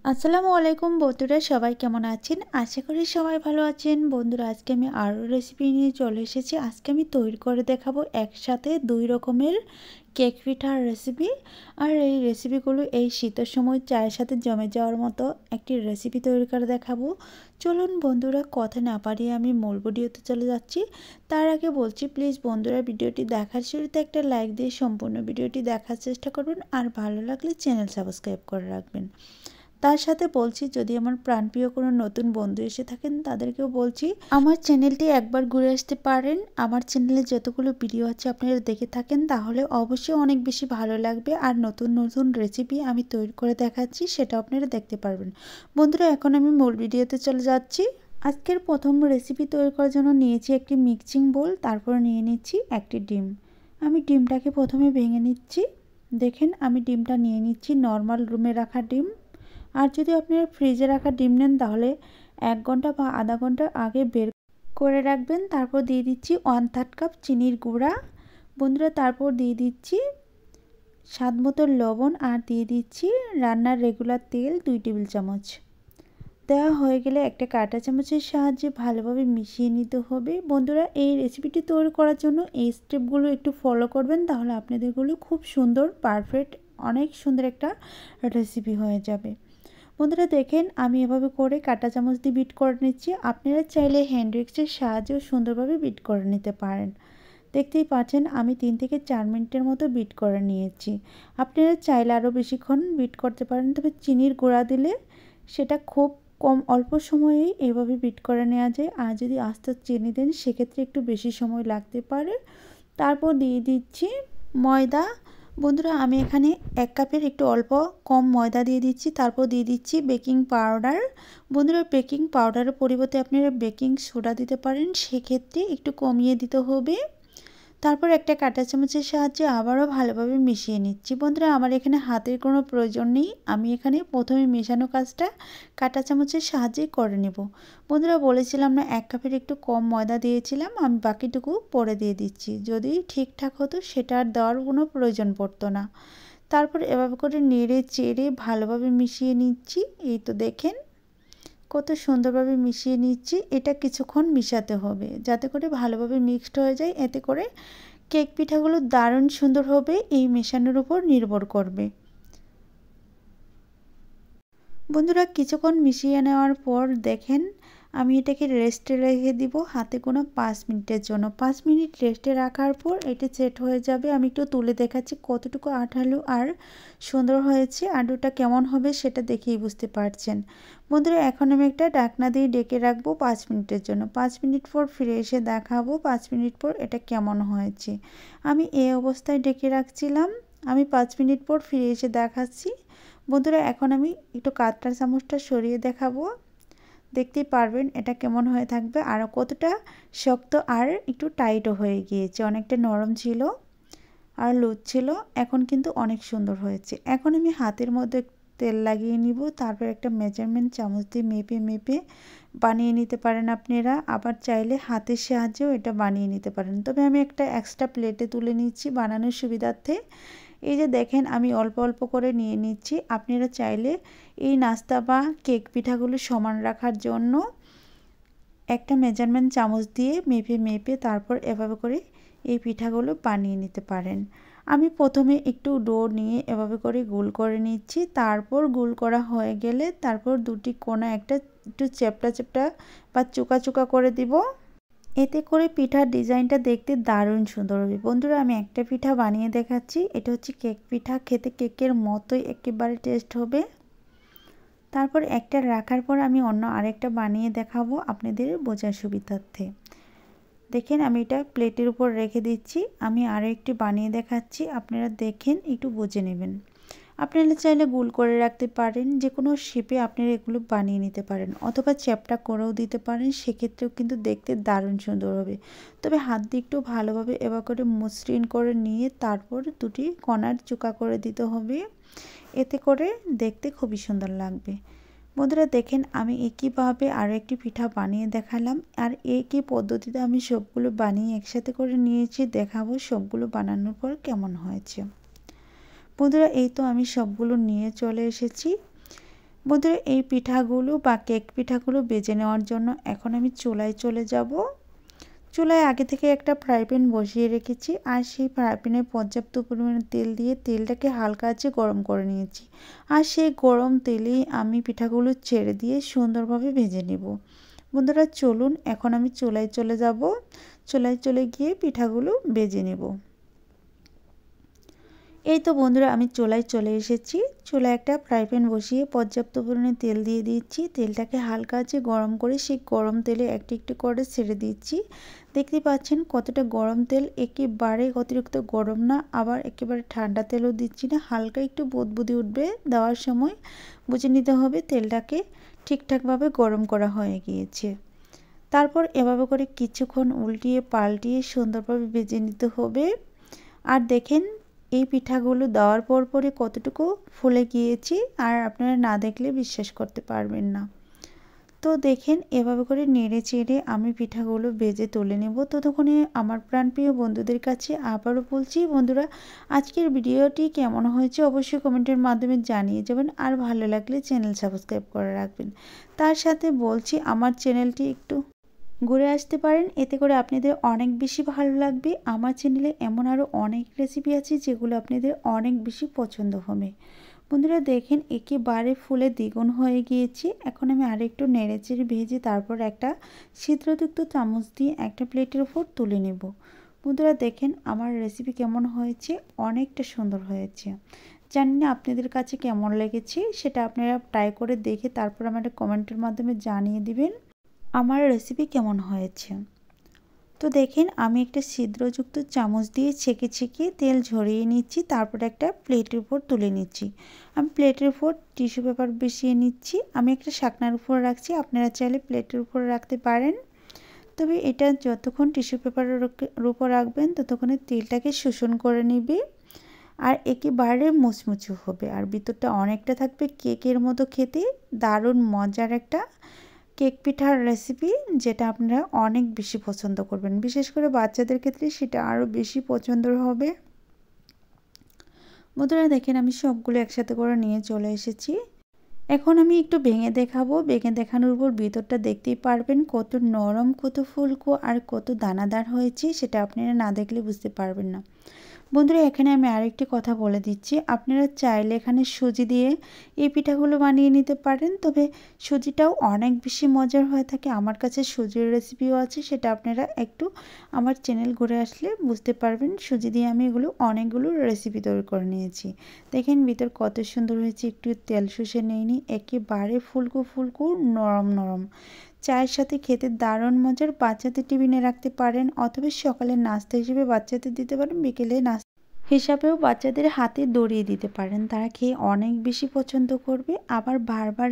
আসসালামু আলাইকুম বন্ধুরা, সবাই কেমন আছেন? আশা করি সবাই ভালো আছেন। বন্ধুরা, আজকে আমি আরও রেসিপি নিয়ে চলে এসেছি। আজকে আমি তৈরি করে দেখাবো একসাথে 2 রকমের কেক পিঠার রেসিপি। আর এই রেসিপিগুলো এই শীতের সময় চায়ের সাথে জমে যাওয়ার মতো একটি রেসিপি তৈরি করে দেখাবো। চলুন বন্ধুরা, কথা না পারিয়ে আমি মূল ভিডিওতে চলে যাচ্ছি। তার আগে বলছি, প্লিজ বন্ধুরা, ভিডিওটি দেখার শুরুতে একটা লাইক দিয়ে সম্পূর্ণ ভিডিওটি দেখার চেষ্টা করবেন। আর ভালো লাগলে চ্যানেল সাবস্ক্রাইব করে রাখবেন। তার সাথে বলছি, যদি আমার প্রাণপ্রিয় কোনো নতুন বন্ধু এসে থাকেন তাদেরকেও বলছি আমার চ্যানেলটি একবার ঘুরে আসতে পারেন। আমার চ্যানেলে যতগুলো ভিডিও আছে আপনারা দেখে থাকেন, তাহলে অবশ্যই অনেক বেশি ভালো লাগবে। আর নতুন নতুন রেসিপি আমি তৈরি করে দেখাচ্ছি, সেটা আপনারা দেখতে পারবেন। বন্ধুরা, এখন আমি মূল ভিডিওতে চলে যাচ্ছি। আজকের প্রথম রেসিপি তৈরি করার জন্য নিয়েছি একটি মিক্সিং বোল, তারপর নিয়ে নিচ্ছি একটি ডিম। আমি ডিমটাকে প্রথমে ভেঙে নিচ্ছি। দেখেন, আমি ডিমটা নিয়ে নিচ্ছি নর্মাল রুমে রাখা ডিম। আর যদি আপনারা ফ্রিজে রাখা ডিম নেন তাহলে 1 ঘন্টা বা আধা ঘন্টা আগে বের করে রাখবেন। তারপর দিয়ে দিচ্ছি 1/3 কাপ চিনির গুঁড়া। বন্ধুরা, তারপর দিয়ে দিচ্ছি স্বাদ মতো লবণ আর দিয়ে দিচ্ছি রান্নার রেগুলার তেল 2 টেবিল চামচ। দেওয়া হয়ে গেলে একটা কাঁটা চামচের সাহায্যে ভালোভাবে মিশিয়ে নিতে হবে। বন্ধুরা, এই রেসিপিটি তৈরি করার জন্য এই স্টেপগুলো একটু ফলো করবেন, তাহলে আপনাদেরগুলো খুব সুন্দর, পারফেক্ট, অনেক সুন্দর একটা রেসিপি হয়ে যাবে। বন্ধুরা দেখেন, আমি এভাবে করে কাঁটা চামচ দিয়ে বিট করে নিচ্ছি। আপনারা চাইলে হ্যান্ড উইক্সের সাহায্যেও সুন্দরভাবে বিট করে নিতে পারেন। দেখতেই পাচ্ছেন, আমি 3 থেকে 4 মিনিটের মতো বিট করে নিয়েছি। আপনারা চাইলে আরও বেশিক্ষণ বিট করতে পারেন, তবে চিনির গুঁড়া দিলে সেটা খুব অল্প সময়েই এভাবে বিট করে নেওয়া যায়। আর যদি আস্তে চিনি দেন সেক্ষেত্রে একটু বেশি সময় লাগতে পারে। তারপর দিয়ে দিচ্ছি ময়দা। বন্ধুরা, আমি এখানে 1 কাপের একটু অল্প কম ময়দা দিয়ে দিচ্ছি। তারপর দিয়ে দিচ্ছি বেকিং পাউডার। বন্ধুরা, বেকিং পাউডারের পরিবর্তে আপনারা বেকিং সোডা দিতে পারেন, সেক্ষেত্রে একটু কমিয়ে দিতে হবে। তারপর একটা কাঁটা চামচের সাহায্যে আবারও ভালোভাবে মিশিয়ে নিচ্ছি। বন্ধুরা, আমার এখানে হাতের কোনো প্রয়োজন নেই, আমি এখানে প্রথমে মেশানো কাজটা কাঁটা চামচের সাহায্যে করে নেব। বন্ধুরা, বলেছিলাম না 1 কাপের একটু কম ময়দা দিয়েছিলাম, আমি বাকিটুকু পরে দিয়ে দিচ্ছি। যদি ঠিকঠাক হতো সেটা আর দেওয়ার কোনো প্রয়োজন পড়তো না। তারপর এভাবে করে নেড়ে চেড়ে ভালোভাবে মিশিয়ে নিচ্ছি। এই তো দেখেন কত সুন্দরভাবে মিশিয়ে নিচ্ছি। এটা কিছুক্ষণ মিশাতে হবে যাতে করে ভালোভাবে মিক্সড হয়ে যায়। এতে করে কেক পিঠাগুলো দারুণ সুন্দর হবে, এই মেশানোর উপর নির্ভর করবে। বন্ধুরা, কিছুক্ষণ মিশিয়ে নেওয়ার পর দেখেন, আমি এটাকে রেস্টে রেখে দিব হাতে গোনা 5 মিনিটের জন্য। 5 মিনিট রেস্টে রাখার পর এটা সেট হয়ে যাবে। আমি একটু তুলে দেখাচ্ছি কতটুকু আঠালো আর সুন্দর হয়েছে। আলুটা কেমন হবে সেটা দেখেই বুঝতে পারছেন। বন্ধুরা, এখন আমি একটা ঢাকনা দিয়ে ডেকে রাখবো 5 মিনিটের জন্য। 5 মিনিট পর ফিরে এসে দেখাবো 5 মিনিট পর এটা কেমন হয়েছে। আমি এই অবস্থায় ডেকে রাখছিলাম। আমি 5 মিনিট পর ফিরে এসে দেখাচ্ছি। বন্ধুরা, এখন আমি একটু কাঁটা চামচটা সরিয়ে দেখাবো। দেখতেই পারবেন এটা কেমন হয়ে থাকবে, আর কতটা শক্ত আর একটু টাইটও হয়ে গিয়েছে। অনেকটা নরম ছিল আর লুজ ছিল, এখন কিন্তু অনেক সুন্দর হয়েছে। এখন আমি হাতের মধ্যে তেল লাগিয়ে নিব। তারপর একটা মেজারমেন্ট চামচ দিয়ে মেপে মেপে বানিয়ে নিতে পারেন আপনারা। আবার চাইলে হাতের সাহায্যেও এটা বানিয়ে নিতে পারেন, তবে আমি একটা এক্সট্রা প্লেটে তুলে নিচ্ছি বানানোর সুবিধার্থে। এই যে দেখেন, আমি অল্প অল্প করে নিয়ে নিচ্ছি। আপনারা চাইলে এই নাস্তা বা কেক পিঠাগুলো সমান রাখার জন্য একটা মেজারমেন্ট চামচ দিয়ে মেপে মেপে তারপর এভাবে করে এই পিঠাগুলো বানিয়ে নিতে পারেন। আমি প্রথমে একটু ডো নিয়ে এভাবে করে গোল করে নিচ্ছি। তারপর গোল করা হয়ে গেলে তারপর দুটি কোণা একটু চ্যাপ্টা চ্যাপ্টা বা চোকা চোকা করে দিব। এতে করে পিঠার ডিজাইনটা দেখতে দারুণ সুন্দর হবে। বন্ধুরা, আমি একটা পিঠা বানিয়ে দেখাচ্ছি। এটা হচ্ছে কেক পিঠা, খেতে কেকের মতোই একেবারে টেস্ট হবে। তারপর একটা রাখার পর আমি অন্য আরেকটা বানিয়ে দেখাবো আপনাদের বোঝার সুবিধার্থে। দেখেন, আমি এটা প্লেটের উপর রেখে দিচ্ছি। আমি আরও একটি বানিয়ে দেখাচ্ছি, আপনারা দেখেন একটু বুঝে নেবেন। আপনারা চাইলে গোল করে রাখতে পারেন, যে কোনো শেপে আপনারা এগুলো বানিয়ে নিতে পারেন, অথবা চ্যাপ্টা করেও দিতে পারেন, সেক্ষেত্রেও কিন্তু দেখতে দারুণ সুন্দর হবে। তবে হাত দিয়ে একটু ভালোভাবে এবার করে মসৃণ করে নিয়ে তারপর দুটি কণার চোকা করে দিতে হবে, এতে করে দেখতে খুবই সুন্দর লাগবে। বন্ধুরা দেখেন, আমি একইভাবে আরও একটি পিঠা বানিয়ে দেখালাম। আর একই পদ্ধতিতে আমি সবগুলো বানিয়ে একসাথে করে নিয়েছি, দেখাবো সবগুলো বানানোর পর কেমন হয়েছে। বন্ধুরা, এই তো আমি সবগুলো নিয়ে চলে এসেছি। বন্ধুরা এই পিঠাগুলো বা কেক পিঠাগুলো বেজে নেওয়ার জন্য এখন আমি চুলায় চলে যাব। চুলায় আগে থেকে একটা ফ্রাই প্যান বসিয়ে রেখেছি আর সেই ফ্রাই প্যানে পর্যাপ্ত পরিমাণে তেল দিয়ে তেলটাকে হালকা আঁচে গরম করে নিয়েছি। আর সেই গরম তেলেই আমি পিঠাগুলো ছেড়ে দিয়ে সুন্দরভাবে ভেজে নেব। বন্ধুরা চলুন এখন আমি চুলায় চলে যাব। চুলায় চলে গিয়ে পিঠাগুলো ভেজে নেব। এই তো বন্ধুরা আমি চুলায় চলে এসেছি। চুলায় একটা ফ্রাই প্যান বসিয়ে পর্যাপ্ত পরিমাণে তেল দিয়ে দিচ্ছি। তেলটাকে হালকা আঁচে গরম করে সেই গরম তেলে একটু একটু করে ছেড়ে দিচ্ছি। দেখতে পাচ্ছেন কতটা গরম তেল, একেবারে অতিরিক্ত গরম না, আবার একেবারে ঠান্ডা তেলও দিচ্ছি না, হালকা একটু বুদবুদি উঠবে। দেওয়ার সময় বুঝে নিতে হবে তেলটাকে ঠিকঠাকভাবে গরম করা হয়ে গিয়েছে। তারপর এভাবে করে কিছুক্ষণ উল্টিয়ে পাল্টিয়ে সুন্দরভাবে ভেজে নিতে হবে। আর দেখেন এই পিঠাগুলো দেওয়ার পরই কতটুকু ফুলে গিয়েছে, আর আপনারা না দেখলে বিশ্বাস করতে পারবেন না। তো দেখেন এভাবে করে নেড়ে চেড়ে আমি পিঠাগুলো ভেজে তুলে নেব। ততক্ষণে আমার প্রাণপ্রিয় বন্ধুদের কাছে আবারও বলছি, বন্ধুরা আজকের ভিডিওটি কেমন হয়েছে অবশ্যই কমেন্টের মাধ্যমে জানিয়ে যাবেন। আর ভালো লাগলে চ্যানেল সাবস্ক্রাইব করে রাখবেন। তার সাথে বলছি আমার চ্যানেলটি একটু ঘুরে আসতে পারেন, এতে করে আপনাদের অনেক বেশি ভালো লাগবে। আমার চ্যানেলে এমন আরও অনেক রেসিপি আছে যেগুলো আপনাদের অনেক বেশি পছন্দ হবে। বন্ধুরা দেখেন একেবারে ফুলে দ্বিগুণ হয়ে গিয়েছে। এখন আমি আরেকটু নেড়েচেড়ে ভেজে তারপর একটা ছিদ্রযুক্ত চামচ দিয়ে একটা প্লেটের উপর তুলে নেব। বন্ধুরা দেখেন আমার রেসিপি কেমন হয়েছে, অনেকটা সুন্দর হয়েছে। জানি না আপনাদের কাছে কেমন লেগেছে, সেটা আপনারা ট্রাই করে দেখে তারপর আমাদের কমেন্টের মাধ্যমে জানিয়ে দিবেন আমার রেসিপি কেমন হয়েছে। তো দেখেন আমি একটা ছিদ্রযুক্ত চামচ দিয়ে ছেঁকে ছেঁকে তেল ঝরিয়ে নিচ্ছি, তারপর একটা প্লেটের উপর তুলে নিচ্ছি। আমি প্লেটের উপর টিস্যু পেপার বসিয়ে নিচ্ছি। আমি একটা শাকনার উপর রাখছি, আপনারা চাইলে প্লেটের উপর রাখতে পারেন। তবে এটা যতক্ষণ টিস্যু পেপারের উপর রাখবেন ততক্ষণে তেলটাকে শোষণ করে নেবে আর একেবারে মুচমুচে হবে, আর ভিতরটা অনেকটা থাকবে কেকের মতো খেতে। দারুণ মজার একটা কেক পিঠার রেসিপি, যেটা আপনারা অনেক বেশি পছন্দ করবেন। বিশেষ করে বাচ্চাদের ক্ষেত্রে সেটা আরও বেশি পছন্দের হবে। বন্ধুরা দেখেন আমি সবগুলো একসাথে করে নিয়ে চলে এসেছি। এখন আমি একটু ভেঙে দেখাবো। ভেঙে দেখানোর উপর ভিতরটা দেখতেই পারবেন কত নরম, কত ফুলকো আর কত দানাদার হয়েছে, সেটা আপনারা না দেখলে বুঝতে পারবেন না। বন্ধুরা এখানে আমি আরেকটি কথা বলে দিচ্ছি, আপনারা চাইলে এখানে সুজি দিয়ে এই পিঠাগুলো বানিয়ে নিতে পারেন। তবে সুজিটাও অনেক বেশি মজার হয়ে থাকে। আমার কাছে সুজির রেসিপিও আছে, সেটা আপনারা একটু আমার চ্যানেল ঘুরে আসলে বুঝতে পারবেন। সুজি দিয়ে আমি এগুলো অনেকগুলো রেসিপি তৈরি করে নিয়েছি। দেখেন ভিতর কত সুন্দর হয়েছে, একটু তেল শুষে নেইনি, একেবারে ফুলকো ফুলকো নরম নরম। চায়ের সাথে খেতে দারুণ মজার। বাচ্চাদের টিফিনে রাখতে পারেন, অথবা সকালের নাস্তা হিসেবে বাচ্চাদের দিতে পারেন, বিকেলে নাস্তা হিসাবেও বাচ্চাদের হাতে ধরিয়ে দিতে পারেন। তারা খেয়ে অনেক বেশি পছন্দ করবে, আবার বারবার